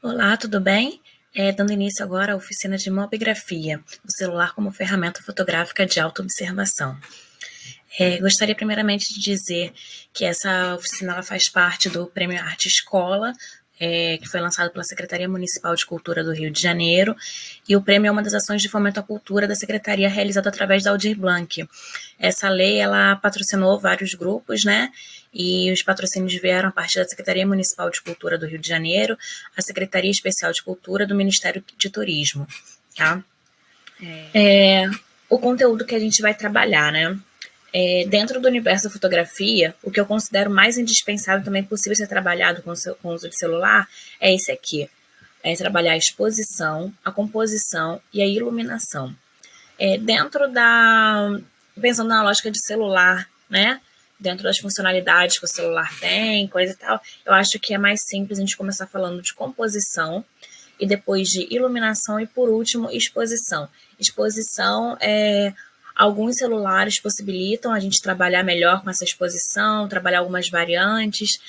Olá, tudo bem? Dando início agora à oficina de mobigrafia, o celular como ferramenta fotográfica de autoobservação. Gostaria primeiramente de dizer que essa oficina ela faz parte do Prêmio Arte Escola, que foi lançado pela Secretaria Municipal de Cultura do Rio de Janeiro, e o prêmio é uma das ações de fomento à cultura da Secretaria realizada através da Aldir Blanc. Essa lei, ela patrocinou vários grupos, né, e os patrocínios vieram a partir da Secretaria Municipal de Cultura do Rio de Janeiro, a Secretaria Especial de Cultura do Ministério de Turismo, tá? O conteúdo que a gente vai trabalhar, né? Dentro do universo da fotografia, o que eu considero mais indispensável também possível ser trabalhado com o uso de celular é esse aqui. É trabalhar a exposição, a composição e a iluminação. Dentro da... Pensando na lógica de celular, né? Dentro das funcionalidades que o celular tem, coisa e tal, eu acho que é mais simples a gente começar falando de composição e depois de iluminação e, por último, exposição. Exposição alguns celulares possibilitam a gente trabalhar melhor com essa exposição, trabalhar algumas variantes,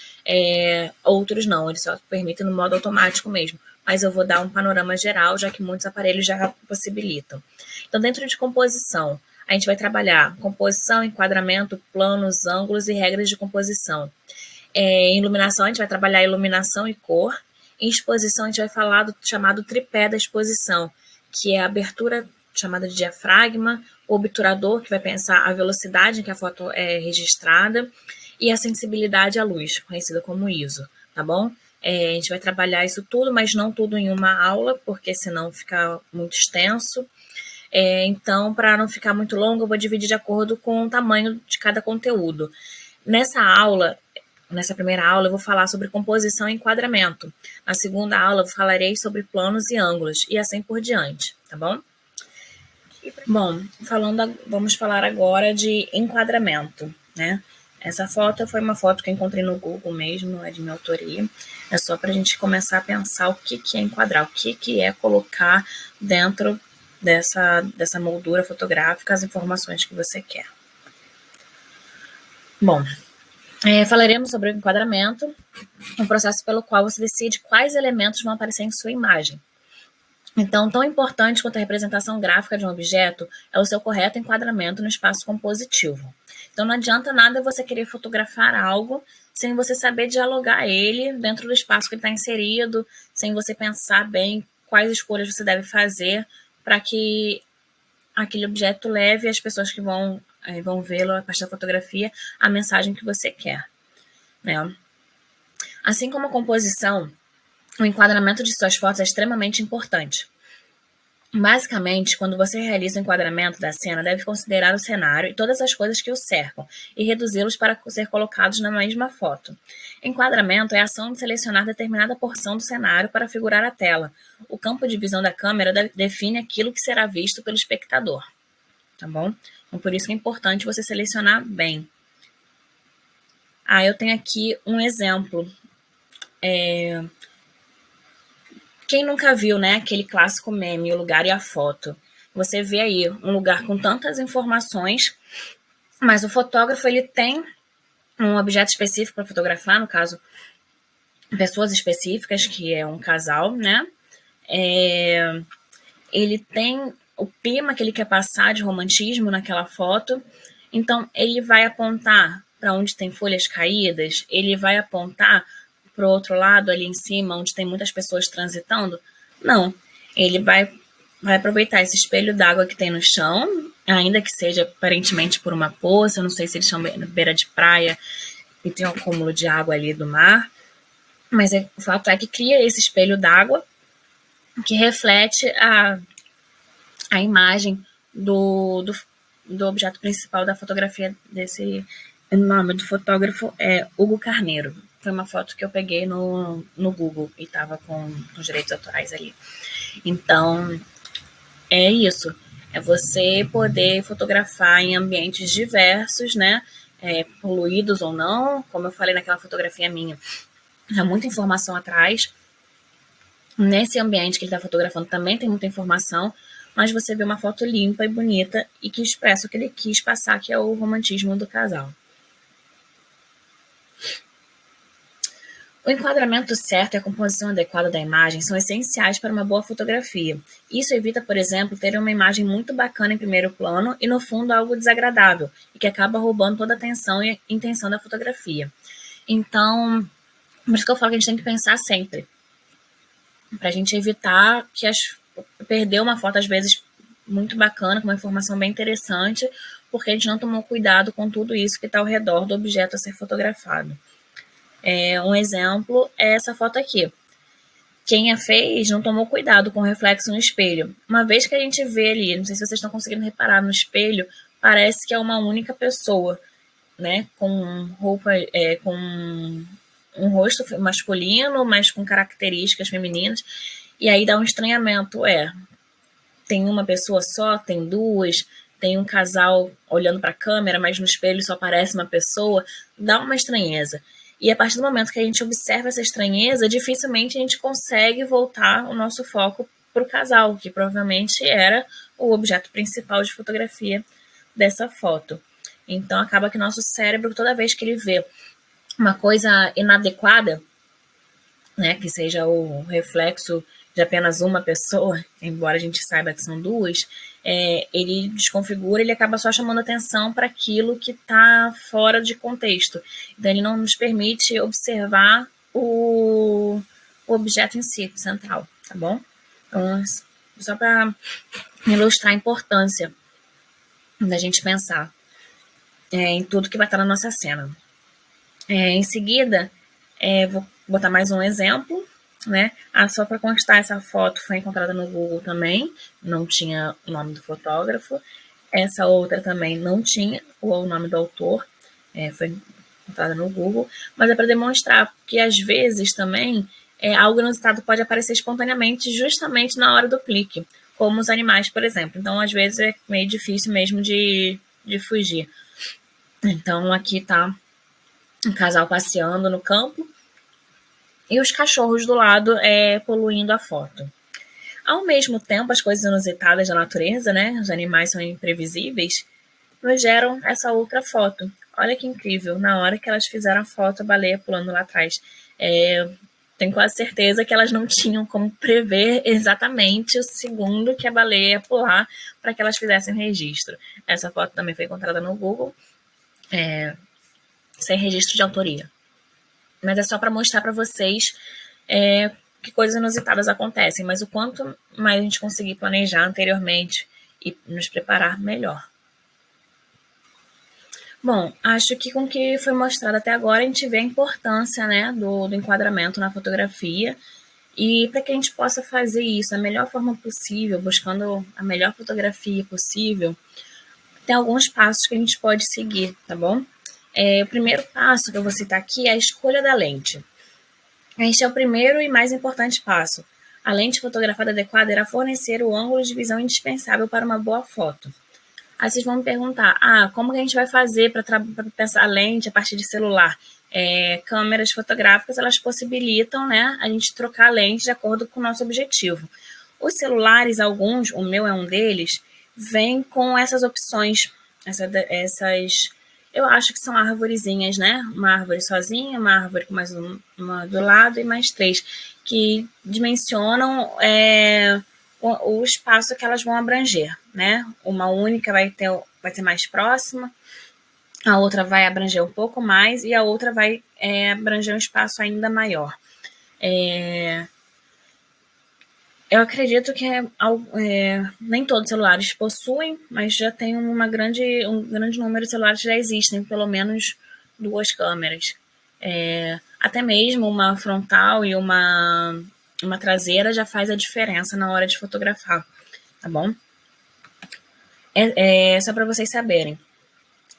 outros não, eles só permitem no modo automático mesmo. Mas eu vou dar um panorama geral, já que muitos aparelhos já possibilitam. Então, dentro de composição, a gente vai trabalhar composição, enquadramento, planos, ângulos e regras de composição. Em iluminação, a gente vai trabalhar iluminação e cor. Em exposição, a gente vai falar do chamado tripé da exposição, que é a abertura chamada de diafragma, o obturador, que vai pensar a velocidade em que a foto é registrada, e a sensibilidade à luz, conhecida como ISO, tá bom? A gente vai trabalhar isso tudo, mas não tudo em uma aula, porque senão fica muito extenso. Então, para não ficar muito longo, eu vou dividir de acordo com o tamanho de cada conteúdo. Nessa primeira aula, eu vou falar sobre composição e enquadramento. Na segunda aula, eu falarei sobre planos e ângulos, e assim por diante, tá bom? Bom, vamos falar agora de enquadramento, né? Essa foto foi uma foto que eu encontrei no Google mesmo, não é de minha autoria. É só para a gente começar a pensar o que é enquadrar, o que é colocar dentro dessa moldura fotográfica as informações que você quer. Bom, falaremos sobre o enquadramento, um processo pelo qual você decide quais elementos vão aparecer em sua imagem. Então, tão importante quanto a representação gráfica de um objeto é o seu correto enquadramento no espaço compositivo. Então, não adianta nada você querer fotografar algo sem você saber dialogar ele dentro do espaço que ele está inserido, sem você pensar bem quais escolhas você deve fazer para que aquele objeto leve as pessoas que vão vê-lo a partir da fotografia a mensagem que você quer, né? Assim como a composição, o enquadramento de suas fotos é extremamente importante. Basicamente, quando você realiza o enquadramento da cena, deve considerar o cenário e todas as coisas que o cercam e reduzi-los para ser colocados na mesma foto. Enquadramento é a ação de selecionar determinada porção do cenário para figurar a tela. O campo de visão da câmera define aquilo que será visto pelo espectador, tá bom? Então, por isso que é importante você selecionar bem. Eu tenho aqui um exemplo. Quem nunca viu, né, aquele clássico meme, o lugar e a foto? Você vê aí um lugar com tantas informações, mas o fotógrafo ele tem um objeto específico para fotografar, no caso, pessoas específicas, que é um casal, né? Ele tem o clima que ele quer passar de romantismo naquela foto, então ele vai apontar para onde tem folhas caídas, ele vai apontar para o outro lado, ali em cima, onde tem muitas pessoas transitando? Não. Ele vai aproveitar esse espelho d'água que tem no chão, ainda que seja aparentemente por uma poça, eu não sei se eles chamam beira de praia e tem um acúmulo de água ali do mar, mas o fato é que cria esse espelho d'água que reflete a imagem do objeto principal da fotografia desse... O nome do fotógrafo é Hugo Carneiro. Foi uma foto que eu peguei no Google e estava com os direitos autorais ali. Então, é isso. É você poder fotografar em ambientes diversos, né? Poluídos ou não, como eu falei naquela fotografia minha. Há muita informação atrás. Nesse ambiente que ele está fotografando também tem muita informação, mas você vê uma foto limpa e bonita e que expressa o que ele quis passar, que é o romantismo do casal. O enquadramento certo e a composição adequada da imagem são essenciais para uma boa fotografia. Isso evita, por exemplo, ter uma imagem muito bacana em primeiro plano e, no fundo, algo desagradável, e que acaba roubando toda a atenção e intenção da fotografia. Então, por isso que eu falo que a gente tem que pensar sempre, para a gente evitar perder uma foto, às vezes, muito bacana, com uma informação bem interessante, porque a gente não tomou cuidado com tudo isso que está ao redor do objeto a ser fotografado. Um exemplo é essa foto aqui. Quem a fez não tomou cuidado com o reflexo no espelho. Uma vez que a gente vê ali, não sei se vocês estão conseguindo reparar no espelho, parece que é uma única pessoa, né? Com roupa, com um rosto masculino, mas com características femininas. E aí dá um estranhamento. Tem uma pessoa só, tem duas, tem um casal olhando para a câmera, mas no espelho só aparece uma pessoa. Dá uma estranheza. E a partir do momento que a gente observa essa estranheza, dificilmente a gente consegue voltar o nosso foco para o casal, que provavelmente era o objeto principal de fotografia dessa foto. Então acaba que nosso cérebro, toda vez que ele vê uma coisa inadequada, né, que seja o reflexo de apenas uma pessoa, embora a gente saiba que são duas, ele desconfigura, ele acaba só chamando atenção para aquilo que está fora de contexto. Então, ele não nos permite observar o objeto em si, central, tá bom? Então, só para ilustrar a importância da gente pensar em tudo que vai estar na nossa cena. Em seguida, vou botar mais um exemplo, né? Só para constar, essa foto foi encontrada no Google também, não tinha o nome do fotógrafo. Essa outra também não tinha o nome do autor, foi encontrada no Google, mas é para demonstrar que às vezes também algo inusitado pode aparecer espontaneamente justamente na hora do clique, como os animais, por exemplo. Então, às vezes é meio difícil mesmo de fugir. Então, aqui está um casal passeando no campo e os cachorros do lado poluindo a foto. Ao mesmo tempo, as coisas inusitadas da natureza, né, os animais são imprevisíveis, nos geram essa outra foto. Olha que incrível, na hora que elas fizeram a foto, a baleia pulando lá atrás. Tenho quase certeza que elas não tinham como prever exatamente o segundo que a baleia ia pular para que elas fizessem o registro. Essa foto também foi encontrada no Google, sem registro de autoria. Mas é só para mostrar para vocês que coisas inusitadas acontecem, mas o quanto mais a gente conseguir planejar anteriormente e nos preparar, melhor. Bom, acho que com o que foi mostrado até agora, a gente vê a importância, né, do enquadramento na fotografia, e para que a gente possa fazer isso da melhor forma possível, buscando a melhor fotografia possível, tem alguns passos que a gente pode seguir, tá bom? O primeiro passo que eu vou citar aqui é a escolha da lente. Este é o primeiro e mais importante passo. A lente fotografada adequada irá fornecer o ângulo de visão indispensável para uma boa foto. Aí vocês vão me perguntar, como que a gente vai fazer para pensar a lente a partir de celular? Câmeras fotográficas, elas possibilitam, né, a gente trocar a lente de acordo com o nosso objetivo. Os celulares, alguns, o meu é um deles, vem com essas opções, essas, eu acho que são arvorezinhas, né? Uma árvore sozinha, uma árvore com mais uma do lado e mais três, que dimensionam o espaço que elas vão abranger, né? Uma única vai ser mais próxima, a outra vai abranger um pouco mais e a outra vai abranger um espaço ainda maior. Eu acredito que nem todos os celulares possuem, mas já tem um grande número de celulares que já existem, pelo menos 2 câmeras. Até mesmo uma frontal e uma traseira já faz a diferença na hora de fotografar, tá bom? Só para vocês saberem.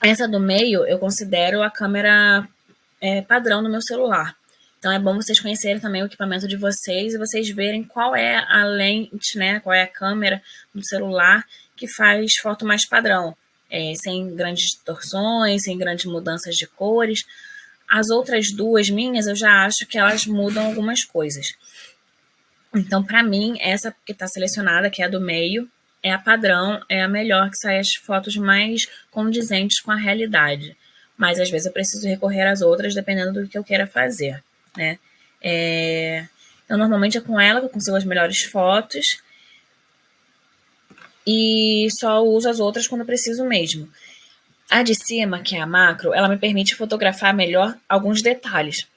Essa do meio eu considero a câmera padrão do meu celular. Então é bom vocês conhecerem também o equipamento de vocês e vocês verem qual é a lente, né, qual é a câmera do celular que faz foto mais padrão, sem grandes distorções, sem grandes mudanças de cores. As outras duas minhas, eu já acho que elas mudam algumas coisas. Então, para mim, essa que está selecionada, que é a do meio, é a padrão, é a melhor, que sai as fotos mais condizentes com a realidade. Mas, às vezes, eu preciso recorrer às outras, dependendo do que eu queira fazer, né? Então, normalmente é com ela que eu consigo as melhores fotos e só uso as outras quando eu preciso mesmo. A de cima, que é a macro, ela me permite fotografar melhor alguns detalhes.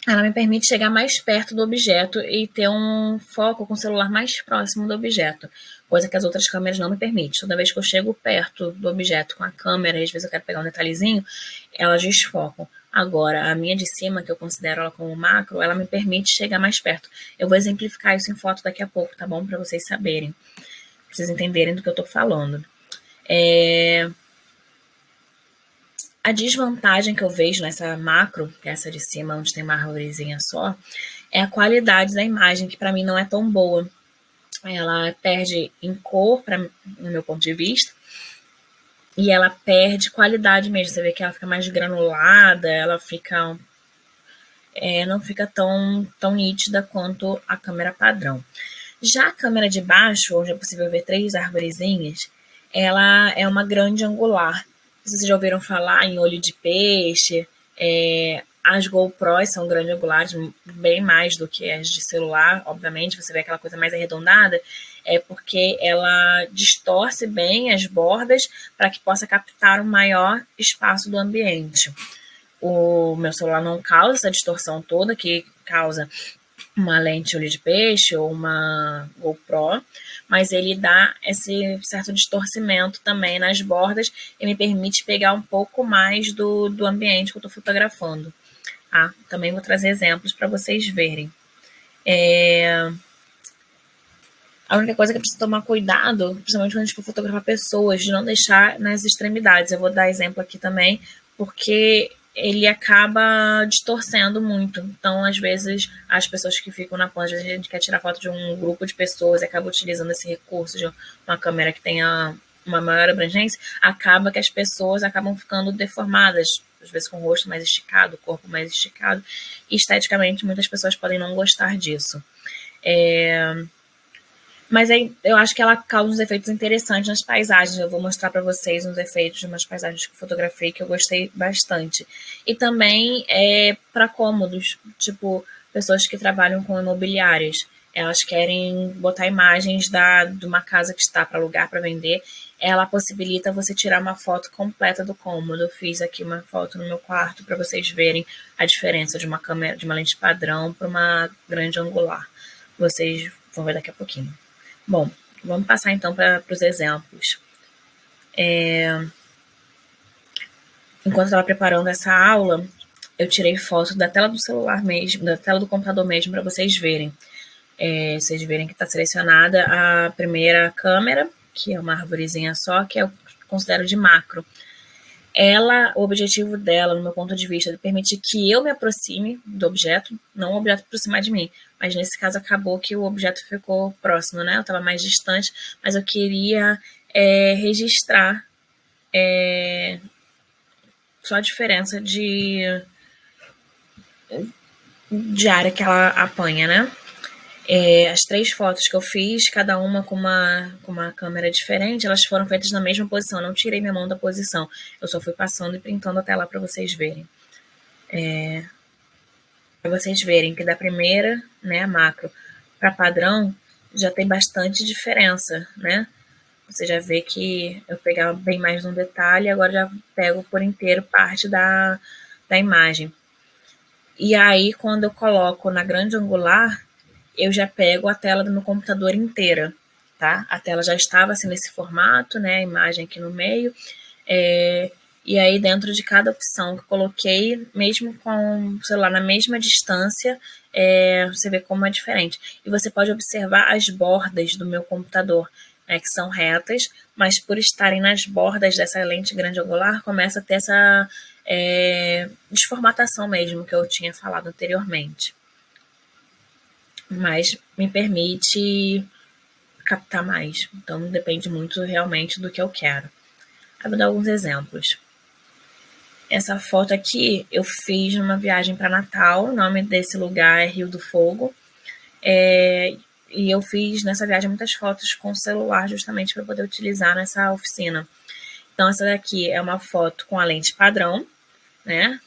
Ela me permite chegar mais perto do objeto e ter um foco com o celular mais próximo do objeto, coisa que as outras câmeras não me permitem. Toda vez que eu chego perto do objeto com a câmera, e às vezes eu quero pegar um detalhezinho, elas desfocam. Agora, a minha de cima, que eu considero ela como macro, ela me permite chegar mais perto. Eu vou exemplificar isso em foto daqui a pouco, tá bom? Para vocês saberem, pra vocês entenderem do que eu tô falando. A desvantagem que eu vejo nessa macro, que é essa de cima, onde tem uma árvorezinha só, é a qualidade da imagem, que para mim não é tão boa. Ela perde em cor, no meu ponto de vista, e ela perde qualidade mesmo. Você vê que ela fica mais granulada, ela fica não fica tão nítida quanto a câmera padrão. Já a câmera de baixo, onde é possível ver 3 arvorezinhas, ela é uma grande angular. Vocês já ouviram falar em olho de peixe? As GoPros são grandes angulares, bem mais do que as de celular, obviamente. Você vê aquela coisa mais arredondada, é porque ela distorce bem as bordas para que possa captar um maior espaço do ambiente. O meu celular não causa essa distorção toda que causa uma lente olho de peixe ou uma GoPro, mas ele dá esse certo distorcimento também nas bordas e me permite pegar um pouco mais do ambiente que eu estou fotografando. Também vou trazer exemplos para vocês verem. A única coisa que eu preciso tomar cuidado, principalmente quando a gente for fotografar pessoas, de não deixar nas extremidades. Eu vou dar exemplo aqui também, porque ele acaba distorcendo muito. Então, às vezes, as pessoas que ficam na ponta, a gente quer tirar foto de um grupo de pessoas e acaba utilizando esse recurso de uma câmera que tenha uma maior abrangência, acaba que as pessoas acabam ficando deformadas, às vezes com o rosto mais esticado, o corpo mais esticado, e esteticamente muitas pessoas podem não gostar disso. Mas aí eu acho que ela causa uns efeitos interessantes nas paisagens. Eu vou mostrar para vocês uns efeitos de umas paisagens que eu fotografei que eu gostei bastante. E também para cômodos, tipo pessoas que trabalham com imobiliárias. Elas querem botar imagens de uma casa que está para alugar, para vender. Ela possibilita você tirar uma foto completa do cômodo. Eu fiz aqui uma foto no meu quarto para vocês verem a diferença de uma câmera, de uma lente padrão para uma grande angular. Vocês vão ver daqui a pouquinho. Bom, vamos passar então para os exemplos. Enquanto eu estava preparando essa aula, eu tirei foto da tela do celular mesmo, da tela do computador mesmo, para vocês verem. Vocês verem que está selecionada a primeira câmera, que é uma arvorezinha só, que eu considero de macro. O objetivo dela, no meu ponto de vista, é permitir que eu me aproxime do objeto, não o objeto aproximar de mim. Mas nesse caso acabou que o objeto ficou próximo, né? Eu estava mais distante, mas eu queria registrar só a diferença de área que ela apanha, né? As 3 fotos que eu fiz, cada uma com uma câmera diferente, elas foram feitas na mesma posição. Eu não tirei minha mão da posição. Eu só fui passando e printando a tela para vocês verem. Para vocês verem que da primeira, né, a macro, para padrão, já tem bastante diferença, né? Você já vê que eu pegava bem mais no detalhe, agora já pego por inteiro parte da imagem. E aí, quando eu coloco na grande angular, eu já pego a tela do meu computador inteira, tá? A tela já estava assim nesse formato, né? A imagem aqui no meio. E aí, dentro de cada opção que eu coloquei, mesmo com o celular na mesma distância, você vê como é diferente. E você pode observar as bordas do meu computador, né, que são retas, mas por estarem nas bordas dessa lente grande angular, começa a ter essa desformatação mesmo que eu tinha falado anteriormente. Mas me permite captar mais. Então, depende muito realmente do que eu quero. Eu vou dar alguns exemplos. Essa foto aqui eu fiz numa viagem para Natal. O nome desse lugar é Rio do Fogo. E eu fiz nessa viagem muitas fotos com o celular justamente para poder utilizar nessa oficina. Então, essa daqui é uma foto com a lente padrão, né?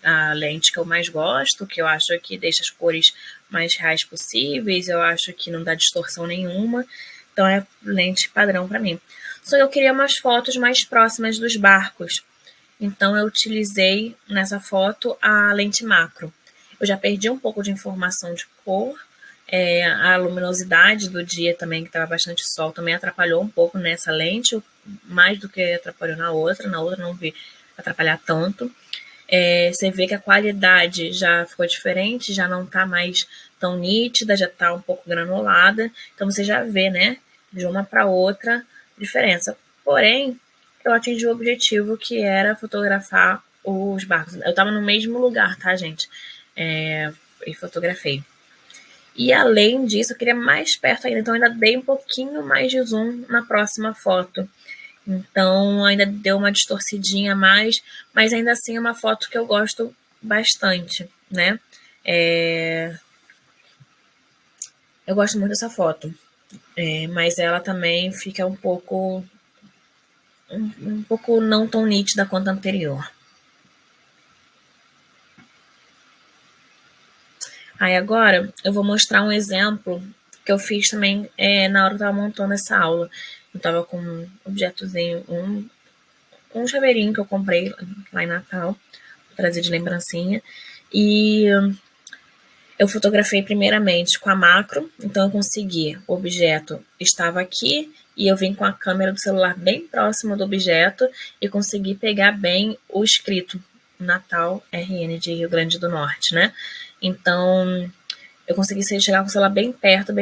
a lente que eu mais gosto, que eu acho que deixa as cores mais reais possíveis, eu acho que não dá distorção nenhuma, então é lente padrão para mim. Só que eu queria umas fotos mais próximas dos barcos, então eu utilizei nessa foto a lente macro. Eu já perdi um pouco de informação de cor, a luminosidade do dia também, que estava bastante sol, também atrapalhou um pouco nessa lente, mais do que atrapalhou na outra não vi atrapalhar tanto. Você vê que a qualidade já ficou diferente, já não está mais tão nítida, já está um pouco granulada, então você já vê, né, de uma para outra diferença. Porém, eu atingi o objetivo que era fotografar os barcos. Eu estava no mesmo lugar, tá, gente? E fotografei. E além disso, eu queria mais perto ainda, então eu ainda dei um pouquinho mais de zoom na próxima foto. Então ainda deu uma distorcidinha a mais, mas ainda assim é uma foto que eu gosto bastante, né? Eu gosto muito dessa foto, mas ela também fica um pouco não tão nítida quanto a anterior. Aí agora eu vou mostrar um exemplo que eu fiz também na hora que eu estava montando essa aula. Eu estava com um objetozinho, um chaveirinho que eu comprei lá em Natal, trazer de lembrancinha, e eu fotografei primeiramente com a macro, então eu consegui, o objeto estava aqui, e eu vim com a câmera do celular bem próximo do objeto e consegui pegar bem o escrito Natal RN de Rio Grande do Norte, né? Então, eu consegui chegar com o celular bem perto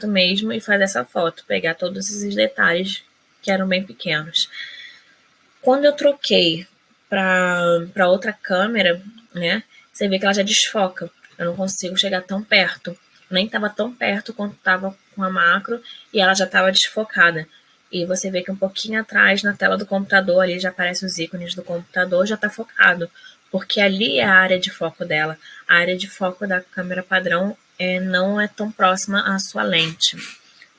mesmo, e fazer essa foto, pegar todos esses detalhes que eram bem pequenos. Quando eu troquei para outra câmera, né, você vê que ela já desfoca. Eu não consigo chegar tão perto. Nem estava tão perto quanto estava com a macro, e ela já estava desfocada. E você vê que um pouquinho atrás, na tela do computador, ali já aparecem os ícones do computador, já está focado. Porque ali é a área de foco dela. A área de foco da câmera padrão não é tão próxima à sua lente,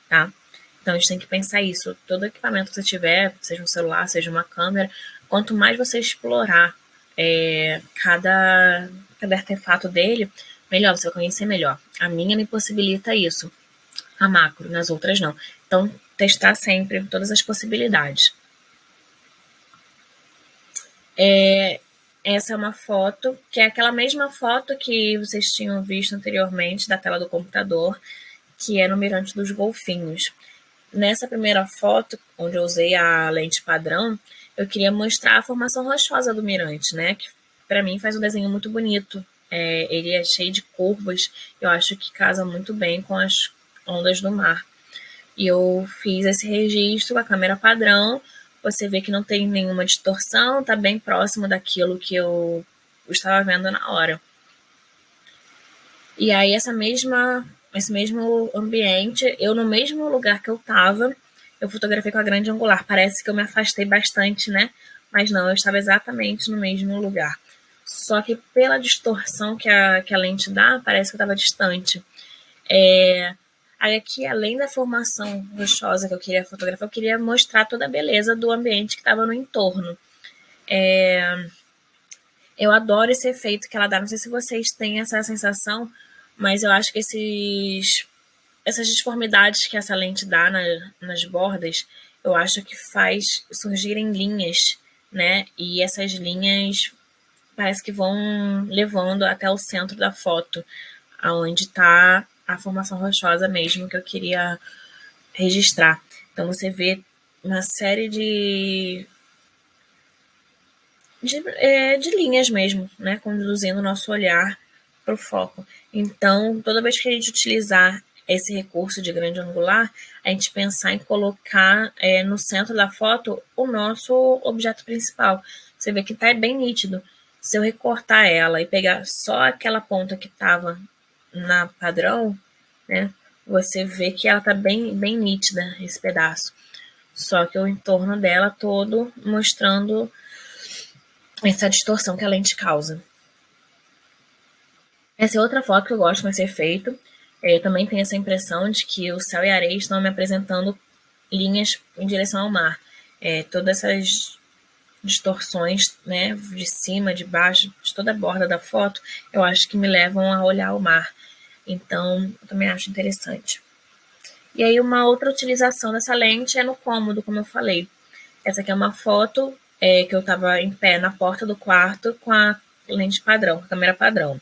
tá? Então a gente tem que pensar isso. Todo equipamento que você tiver, seja um celular, seja uma câmera, quanto mais você explorar cada artefato dele, melhor, você vai conhecer melhor. A minha me possibilita isso, a macro, nas outras não. Então, testar sempre todas as possibilidades. Essa é uma foto, que é aquela mesma foto que vocês tinham visto anteriormente da tela do computador, que é no Mirante dos Golfinhos. Nessa primeira foto, onde eu usei a lente padrão, eu queria mostrar a formação rochosa do mirante, né? Que para mim faz um desenho muito bonito. Ele é cheio de curvas, eu acho que casa muito bem com as ondas do mar. E eu fiz esse registro com a câmera padrão. Você vê que não tem nenhuma distorção, está bem próximo daquilo que eu estava vendo na hora. E aí esse mesmo ambiente, eu no mesmo lugar que eu estava, eu fotografei com a grande angular. Parece que eu me afastei bastante, né? Mas não, eu estava exatamente no mesmo lugar. Só que pela distorção que a lente dá, parece que eu estava distante. Aí aqui, além da formação rochosa que eu queria fotografar, eu queria mostrar toda a beleza do ambiente que estava no entorno. Eu adoro esse efeito que ela dá. Não sei se vocês têm essa sensação, mas eu acho que essas disformidades que essa lente dá nas bordas, eu acho que faz surgirem linhas, né? E essas linhas parece que vão levando até o centro da foto, aonde está a formação rochosa mesmo que eu queria registrar. Então você vê uma série de linhas mesmo, né? Conduzindo o nosso olhar para o foco. Então, toda vez que a gente utilizar esse recurso de grande angular, a gente pensar em colocar no centro da foto o nosso objeto principal. Você vê que está bem nítido. Se eu recortar ela e pegar só aquela ponta que estava na padrão, né, você vê que ela está bem nítida, esse pedaço. Só que o entorno dela todo mostrando essa distorção que a lente causa. Essa é outra foto que eu gosto mais de ser feito. Eu também tenho essa impressão de que o céu e a areia estão me apresentando linhas em direção ao mar. Todas distorções, né, de cima, de baixo, de toda a borda da foto, eu acho que me levam a olhar o mar. Então, eu também acho interessante. E aí, uma outra utilização dessa lente é no cômodo, como eu falei. Essa aqui é uma foto que eu estava em pé na porta do quarto com a lente padrão, com a câmera padrão.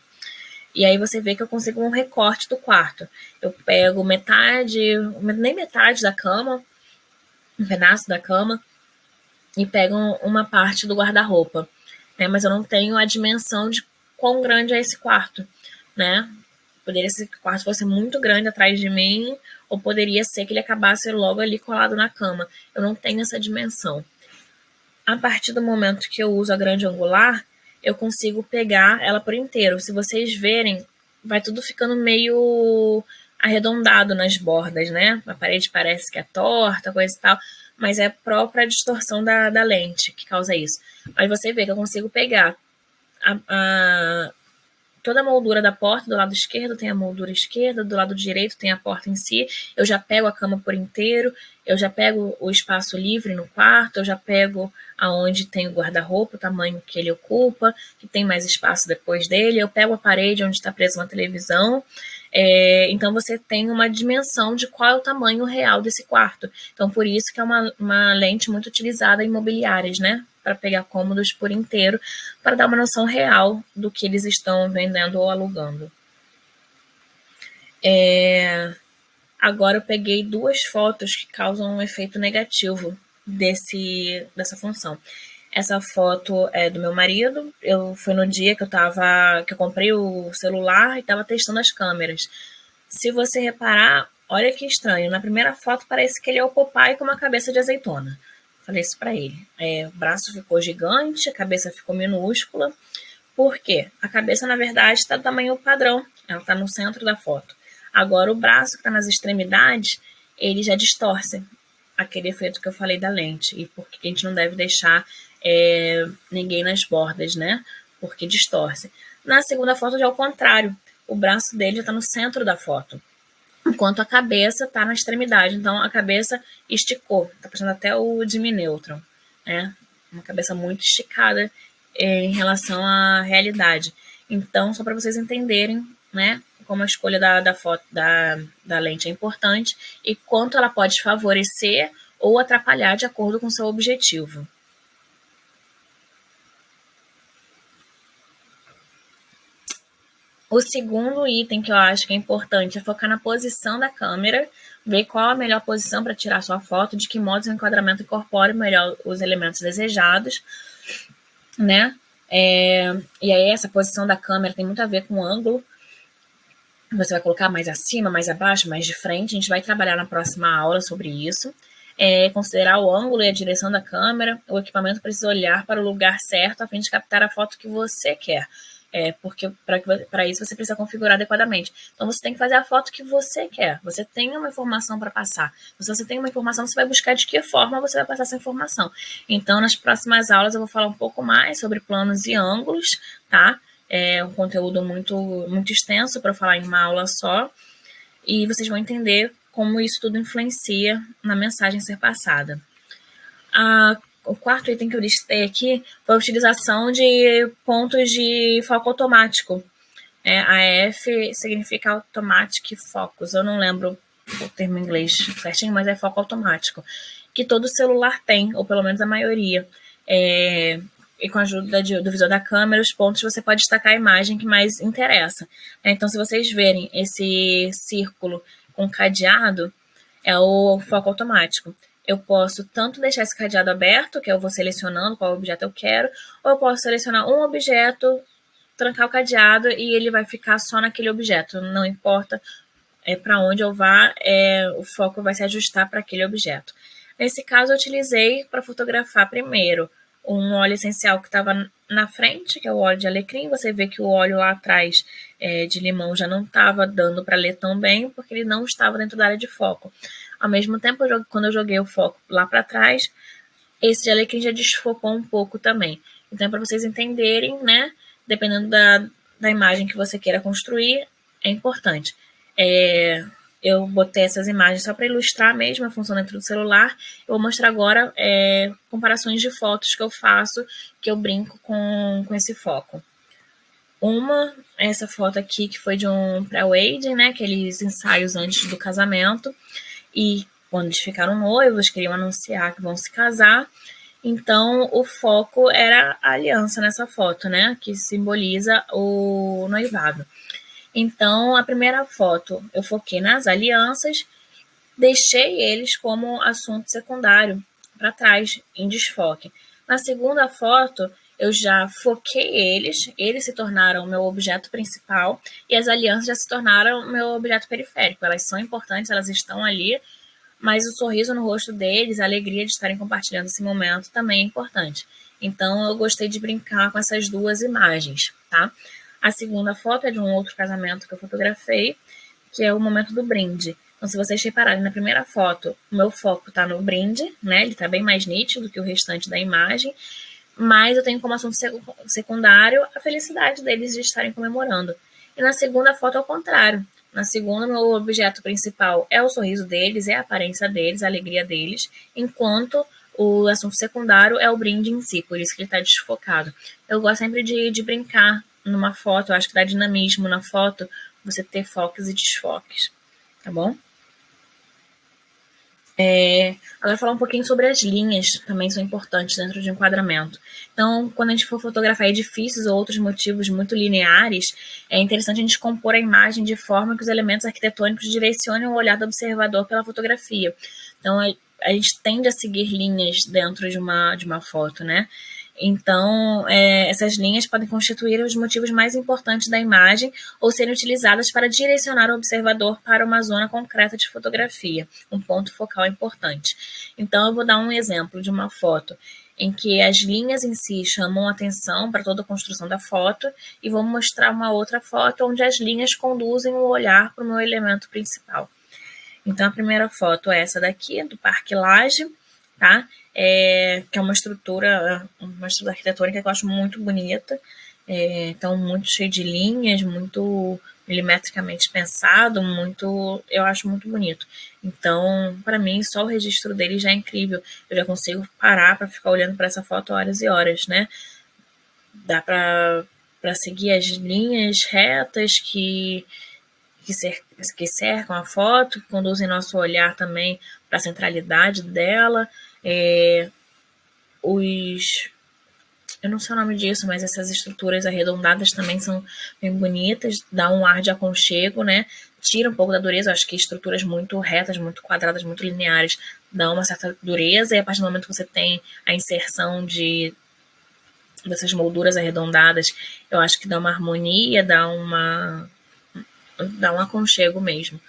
E aí você vê que eu consigo um recorte do quarto. Eu pego metade, nem metade da cama, um pedaço da cama, e pego uma parte do guarda-roupa. Né? Mas eu não tenho a dimensão de quão grande é esse quarto. Né? Poderia ser que o quarto fosse muito grande atrás de mim, ou poderia ser que ele acabasse logo ali colado na cama. Eu não tenho essa dimensão. A partir do momento que eu uso a grande angular, eu consigo pegar ela por inteiro. Se vocês verem, vai tudo ficando meio arredondado nas bordas, né? A parede parece que é torta, coisa e tal, mas é a própria distorção da lente que causa isso. Mas você vê que eu consigo pegar toda a moldura da porta, do lado esquerdo tem a moldura esquerda, do lado direito tem a porta em si, eu já pego a cama por inteiro, eu já pego o espaço livre no quarto, eu já pego aonde tem o guarda-roupa, o tamanho que ele ocupa, que tem mais espaço depois dele, eu pego a parede onde está presa uma televisão, então você tem uma dimensão de qual é o tamanho real desse quarto. Então, por isso que é uma lente muito utilizada em imobiliárias, né? Para pegar cômodos por inteiro, para dar uma noção real do que eles estão vendendo ou alugando. Agora eu peguei 2 fotos que causam um efeito negativo dessa função. Essa foto é do meu marido. Foi no dia que eu comprei o celular e estava testando as câmeras. Se você reparar, olha que estranho. Na primeira foto parece que ele é o Popeye com uma cabeça de azeitona. Falei isso para ele. O braço ficou gigante, a cabeça ficou minúscula. Por quê? A cabeça, na verdade, está do tamanho padrão. Ela está no centro da foto. Agora, o braço que está nas extremidades, ele já distorce aquele efeito que eu falei da lente. E por que a gente não deve deixar ninguém nas bordas, né? Porque distorce. Na segunda foto já é o contrário. O braço dele já está no centro da foto, enquanto a cabeça está na extremidade. Então, a cabeça esticou. Está parecendo até o Jimmy Neutron, né? Uma cabeça muito esticada em relação à realidade. Então, só para vocês entenderem, né, como a escolha da foto, da lente é importante e quanto ela pode favorecer ou atrapalhar de acordo com o seu objetivo. O segundo item que eu acho que é importante é focar na posição da câmera, ver qual a melhor posição para tirar sua foto, de que modo o enquadramento incorpora melhor os elementos desejados, né? E aí essa posição da câmera tem muito a ver com o ângulo. Você vai colocar mais acima, mais abaixo, mais de frente. A gente vai trabalhar na próxima aula sobre isso. Considerar o ângulo e a direção da câmera. O equipamento precisa olhar para o lugar certo a fim de captar a foto que você quer. Porque para isso você precisa configurar adequadamente. Então você tem que fazer a foto que você quer. Você tem uma informação para passar. Se você tem uma informação, você vai buscar de que forma você vai passar essa informação. Então, nas próximas aulas eu vou falar um pouco mais sobre planos e ângulos, tá? É um conteúdo muito, muito extenso para falar em uma aula só. E vocês vão entender como isso tudo influencia na mensagem ser passada. O quarto item que eu listei aqui foi a utilização de pontos de foco automático. AF significa Automatic Focus. Eu não lembro o termo em inglês certinho, mas é foco automático. Que todo celular tem, ou pelo menos a maioria. E com a ajuda do visor da câmera, os pontos você pode destacar a imagem que mais interessa. Então, se vocês verem esse círculo com cadeado, é o foco automático. Eu posso tanto deixar esse cadeado aberto, que eu vou selecionando qual objeto eu quero, ou eu posso selecionar um objeto, trancar o cadeado e ele vai ficar só naquele objeto. Não importa para onde eu vá, o foco vai se ajustar para aquele objeto. Nesse caso, eu utilizei para fotografar primeiro um óleo essencial que estava na frente, que é o óleo de alecrim. Você vê que o óleo lá atrás de limão já não estava dando para ler tão bem, porque ele não estava dentro da área de foco. Ao mesmo tempo, quando eu joguei o foco lá para trás, esse de alecrim já desfocou um pouco também. Então, para vocês entenderem, né, dependendo da imagem que você queira construir, é importante. eu botei essas imagens só para ilustrar mesmo a função dentro do celular. Eu vou mostrar agora comparações de fotos que eu faço, que eu brinco com esse foco. Essa foto aqui, que foi de um pré-wedding, né, aqueles ensaios antes do casamento, e quando eles ficaram noivos, queriam anunciar que vão se casar, então o foco era a aliança nessa foto, né, que simboliza o noivado. Então, a primeira foto eu foquei nas alianças, deixei eles como assunto secundário para trás, em desfoque. Na segunda foto, eu já foquei eles se tornaram o meu objeto principal e as alianças já se tornaram o meu objeto periférico. Elas são importantes, elas estão ali, mas o sorriso no rosto deles, a alegria de estarem compartilhando esse momento também é importante. Então, eu gostei de brincar com essas duas imagens, tá? A segunda foto é de um outro casamento que eu fotografei, que é o momento do brinde. Então, se vocês repararem na primeira foto, o meu foco está no brinde, né? Ele está bem mais nítido que o restante da imagem, mas eu tenho como assunto secundário a felicidade deles de estarem comemorando. E na segunda foto, ao contrário. Na segunda, meu objeto principal é o sorriso deles, é a aparência deles, a alegria deles, enquanto o assunto secundário é o brinde em si, por isso que ele está desfocado. Eu gosto sempre de brincar numa foto, eu acho que dá dinamismo na foto, você ter focos e desfoques, tá bom? Agora falar um pouquinho sobre as linhas, também são importantes dentro de um enquadramento. Então, quando a gente for fotografar edifícios ou outros motivos muito lineares, é interessante a gente compor a imagem de forma que os elementos arquitetônicos direcionem o olhar do observador pela fotografia. Então, a gente tende a seguir linhas dentro de uma foto, né? Então, essas linhas podem constituir os motivos mais importantes da imagem ou serem utilizadas para direcionar o observador para uma zona concreta de fotografia, um ponto focal importante. Então, eu vou dar um exemplo de uma foto em que as linhas em si chamam atenção para toda a construção da foto e vou mostrar uma outra foto onde as linhas conduzem o olhar para o meu elemento principal. Então, a primeira foto é essa daqui, do Parque Lage, tá? Que é uma estrutura arquitetônica que eu acho muito bonita. Então, muito cheio de linhas, muito milimetricamente pensado, eu acho muito bonito. Então, para mim, só o registro dele já é incrível. Eu já consigo parar para ficar olhando para essa foto horas e horas, né? Dá para seguir as linhas retas que cercam a foto, que conduzem nosso olhar também para a centralidade dela. Eu não sei o nome disso, mas essas estruturas arredondadas também são bem bonitas, dá um ar de aconchego, né? Tira um pouco da dureza. Eu acho que estruturas muito retas, muito quadradas, muito lineares, dão uma certa dureza, e a partir do momento que você tem a inserção dessas molduras arredondadas, eu acho que dá uma harmonia, dá um aconchego mesmo.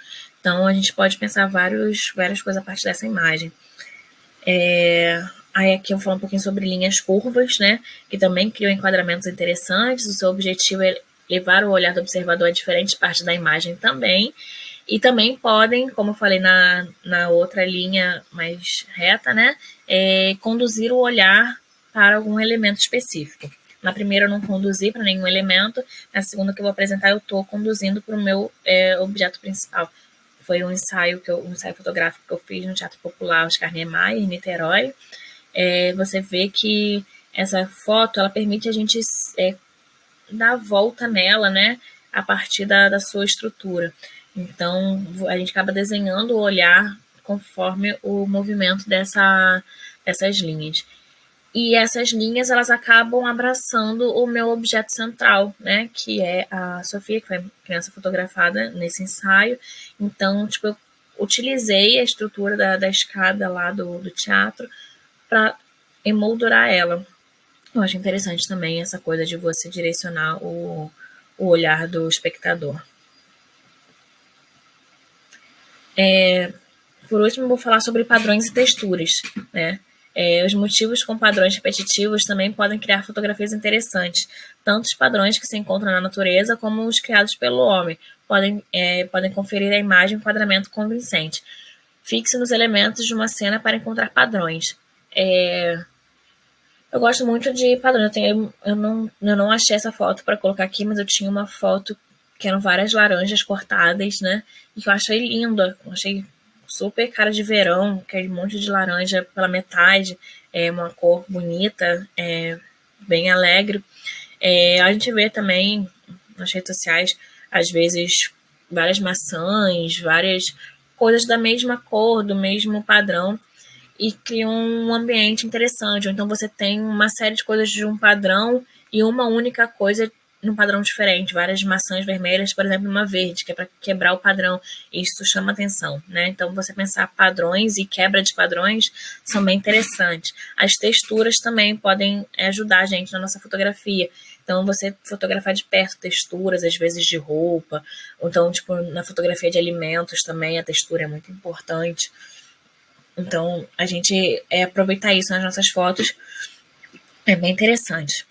Então, a gente pode pensar várias coisas a partir dessa imagem. Aí aqui eu vou falar um pouquinho sobre linhas curvas, né? Que também criam enquadramentos interessantes. O seu objetivo é levar o olhar do observador a diferentes partes da imagem também. E também podem, como eu falei na outra linha mais reta, né? Conduzir o olhar para algum elemento específico. Na primeira eu não conduzi para nenhum elemento. Na segunda que eu vou apresentar, eu estou conduzindo para o meu objeto principal. Foi um ensaio fotográfico que eu fiz no Teatro Popular Oscar Niemeyer, em Niterói. Você vê que essa foto ela permite a gente dar a volta nela, né, a partir da sua estrutura. Então, a gente acaba desenhando o olhar conforme o movimento dessas linhas. E essas linhas, elas acabam abraçando o meu objeto central, né, que é a Sofia, que foi a criança fotografada nesse ensaio. Então, tipo, eu utilizei a estrutura da escada lá do teatro para emoldurar ela. Eu acho interessante também essa coisa de você direcionar o olhar do espectador. Por último, vou falar sobre padrões e texturas, né? Os motivos com padrões repetitivos também podem criar fotografias interessantes. Tanto os padrões que se encontram na natureza, como os criados pelo homem, podem conferir à imagem um enquadramento convincente. Fixe nos elementos de uma cena para encontrar padrões. Eu gosto muito de padrões. Eu não achei essa foto para colocar aqui, mas eu tinha uma foto que eram várias laranjas cortadas, né? E que eu achei linda, achei super cara de verão, aquele monte de laranja pela metade, uma cor bonita, bem alegre. A gente vê também nas redes sociais, às vezes, várias maçãs, várias coisas da mesma cor, do mesmo padrão, e cria um ambiente interessante. Ou então você tem uma série de coisas de um padrão e uma única coisa num padrão diferente, várias maçãs vermelhas, por exemplo, uma verde, que é para quebrar o padrão. Isso chama atenção, né? Então, você pensar padrões e quebra de padrões são bem interessantes. As texturas também podem ajudar a gente na nossa fotografia. Então, você fotografar de perto texturas, às vezes de roupa, ou então, tipo, na fotografia de alimentos também, a textura é muito importante. Então, a gente aproveitar isso nas nossas fotos é bem interessante.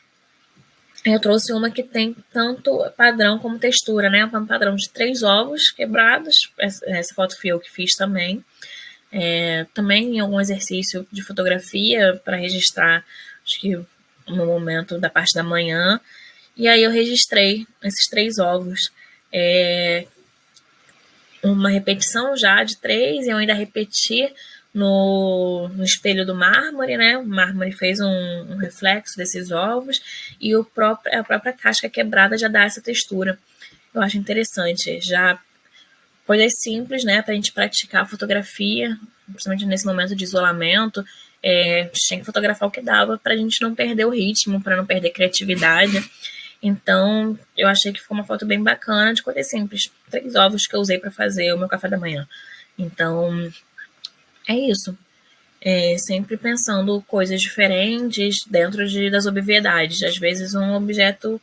Eu trouxe uma que tem tanto padrão como textura, né? Um padrão de 3 ovos quebrados. Essa foto fui eu que fiz também. Também em algum exercício de fotografia para registrar, acho que no momento da parte da manhã. E aí eu registrei esses 3 ovos. Uma repetição já de 3, eu ainda repeti no espelho do mármore, né? O mármore fez um reflexo desses ovos e a própria casca quebrada já dá essa textura. Eu acho interessante. Já coisas simples, né? Para a gente praticar a fotografia, principalmente nesse momento de isolamento. A gente tem que fotografar o que dava para a gente não perder o ritmo, para não perder criatividade. Então, eu achei que ficou uma foto bem bacana, de coisas simples. 3 ovos que eu usei para fazer o meu café da manhã. Então, é isso. Sempre pensando coisas diferentes dentro das obviedades. Às vezes, um objeto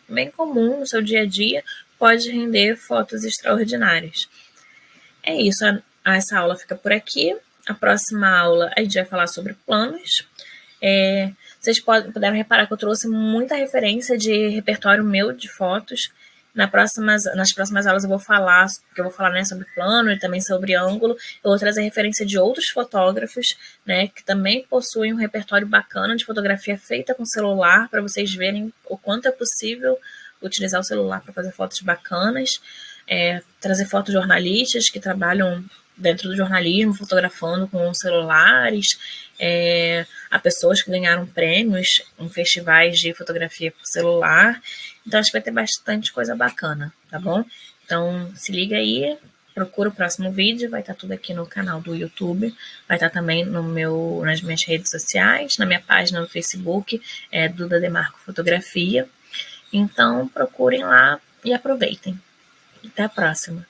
bem comum no seu dia a dia pode render fotos extraordinárias. É isso. Essa aula fica por aqui. A próxima aula a gente vai falar sobre planos. Vocês puderam reparar que eu trouxe muita referência de repertório meu de fotos. Nas próximas aulas eu vou falar, né, sobre plano e também sobre ângulo. Eu vou trazer referência de outros fotógrafos, né, que também possuem um repertório bacana de fotografia feita com celular, para vocês verem o quanto é possível utilizar o celular para fazer fotos bacanas. Trazer fotojornalistas que trabalham dentro do jornalismo, fotografando com celulares. Há pessoas que ganharam prêmios em festivais de fotografia por celular. Então, acho que vai ter bastante coisa bacana, tá bom? Então, se liga aí, procura o próximo vídeo, vai estar tudo aqui no canal do YouTube, vai estar também nas minhas redes sociais, na minha página no Facebook, Duda Demarco Fotografia. Então, procurem lá e aproveitem. Até a próxima.